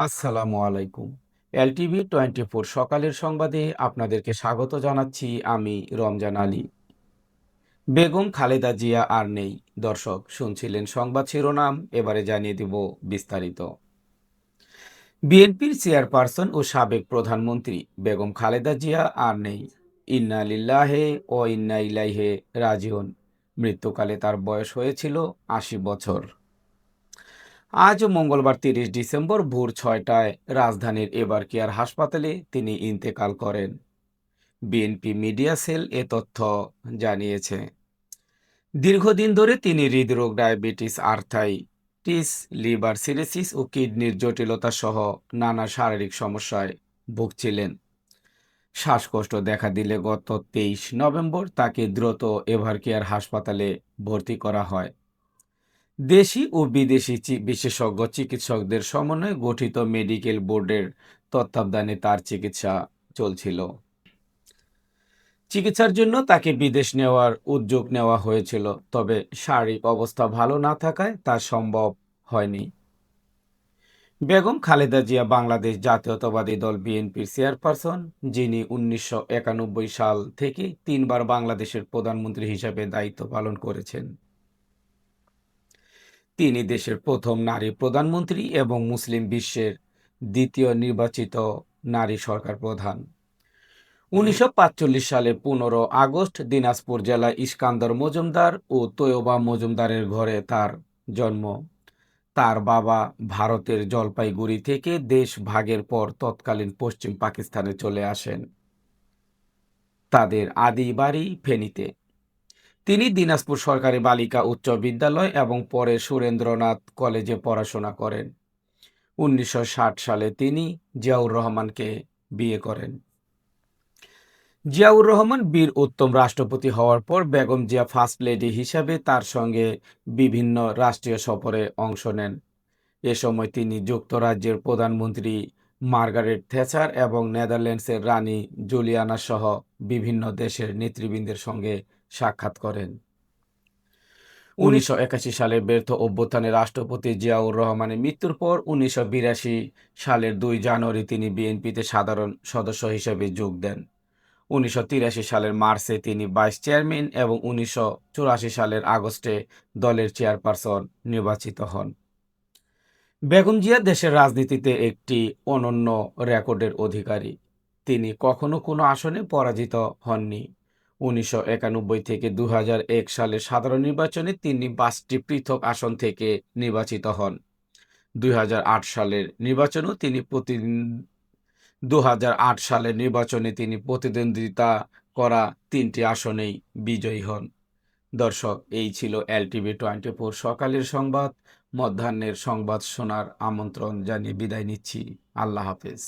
আসসালামু আলাইকুম। LTV24 সকালের সংবাদে আপনাদেরকে স্বাগত জানাচ্ছি আমি রমজান আলী। বেগম খালেদা জিয়া আর নেই। দর্শক শুনছিলেন সংবাদ শিরোনাম, এবারে জানিয়ে দিব বিস্তারিত। বিএনপির চেয়ারপারসন ও সাবেক প্রধানমন্ত্রী বেগম খালেদা জিয়া আর নেই। ইন্না লিল্লাহে ও ইন্না ইলাইহে রাজিউন। মৃত্যুকালে তার বয়স হয়েছিল ৮০ বছর। আজ মঙ্গলবার ৩০ ডিসেম্বর ভোর ৬টায় রাজধানীর এবারকেয়ার হাসপাতালে তিনি ইন্তেকাল করেন। বিএনপি মিডিয়া সেল এ তথ্য জানিয়েছে। দীর্ঘদিন ধরে তিনি হৃদরোগ, ডায়াবেটিস, আর্থাইটিস, লিভার সিরোসিস ও কিডনির জটিলতা সহ নানা শারীরিক সমস্যায় ভুগছিলেন। শ্বাসকষ্ট দেখা দিলে গত ২৩ নভেম্বর তাকে দ্রুত এভারকেয়ার হাসপাতালে ভর্তি করা হয়। দেশি ও বিদেশি বিশেষজ্ঞ চিকিৎসকদের সমন্বয়ে গঠিত মেডিকেল বোর্ডের তত্ত্বাবধানে তার চিকিৎসা চলছিল। চিকিৎসার জন্য তাকে বিদেশ নেওয়ার উদ্যোগ নেওয়া হয়েছিল, তবে শারীরিক অবস্থা ভালো না থাকায় তা সম্ভব হয়নি। বেগম খালেদা জিয়া বাংলাদেশ জাতীয়তাবাদী দল বিএনপির চেয়ারপারসন, যিনি ১৯৯১ সাল থেকে ৩বার বাংলাদেশের প্রধানমন্ত্রী হিসেবে দায়িত্ব পালন করেছেন। তিনি দেশের প্রথম নারী প্রধানমন্ত্রী এবং মুসলিম বিশ্বের দ্বিতীয় নির্বাচিত নারী সরকার প্রধান। ১৯৪৫ সালে ১৫ আগস্ট দিনাজপুর জেলায় ইস্কান্দর মজুমদার ও তৈয়বা মজুমদারের ঘরে তার জন্ম। তার বাবা ভারতের জলপাইগুড়ি থেকে দেশ ভাগের পর তৎকালীন পশ্চিম পাকিস্তানে চলে আসেন। তাদের আদি বাড়ি ফেনীতে। তিনি দিনাজপুর সরকারি বালিকা উচ্চ বিদ্যালয় এবং পরে সুরেন্দ্রনাথ কলেজে পড়াশোনা করেন। ১৯৬০ সালে তিনি জিয়াউর রহমানকে বিয়ে করেন। জিয়াউর রহমান বীর উত্তম রাষ্ট্রপতি হওয়ার পর বেগম জিয়া ফার্স্ট লেডি হিসাবে তার সঙ্গে বিভিন্ন রাষ্ট্রীয় সফরে অংশ নেন। এ সময় তিনি যুক্তরাজ্যের প্রধানমন্ত্রী মার্গারেট থ্যাচার এবং নেদারল্যান্ডসের রানী জুলিয়ানা সহ বিভিন্ন দেশের নেতৃবৃন্দের সঙ্গে সাক্ষাৎ করেন। ১৯৮১ সালে ব্যর্থ অভ্যুত্থানে রাষ্ট্রপতি জিয়াউর রহমানের মৃত্যুর পর ১৯৮২ সালের ২ জানুয়ারি তিনি বিএনপিতে সাধারণ সদস্য হিসেবে যোগ দেন। ১৯৮৩ সালের মার্চে তিনি ভাইস চেয়ারম্যান এবং ১৯৮৪ সালের আগস্টে দলের চেয়ারপারসন নির্বাচিত হন। বেগম জিয়া দেশের রাজনীতিতে একটি অনন্য রেকর্ডের অধিকারী। তিনি কখনো কোনো আসনে পরাজিত হননি। ১৯৯১ থেকে ২০০১ সালের সাধারণ নির্বাচনে তিনি ৫টি পৃথক আসন থেকে নির্বাচিত হন। ২০০৮ সালের নির্বাচনেও তিনি ২০০৮ সালের নির্বাচনে তিনি প্রতিদ্বন্দ্বিতা করা ৩টি আসনেই বিজয়ী হন। দর্শক, এই ছিল LTV24 সকালের সংবাদ। মধ্যাহ্নের সংবাদ শোনার আমন্ত্রণ জানিয়ে বিদায় নিচ্ছি। আল্লাহ হাফেজ।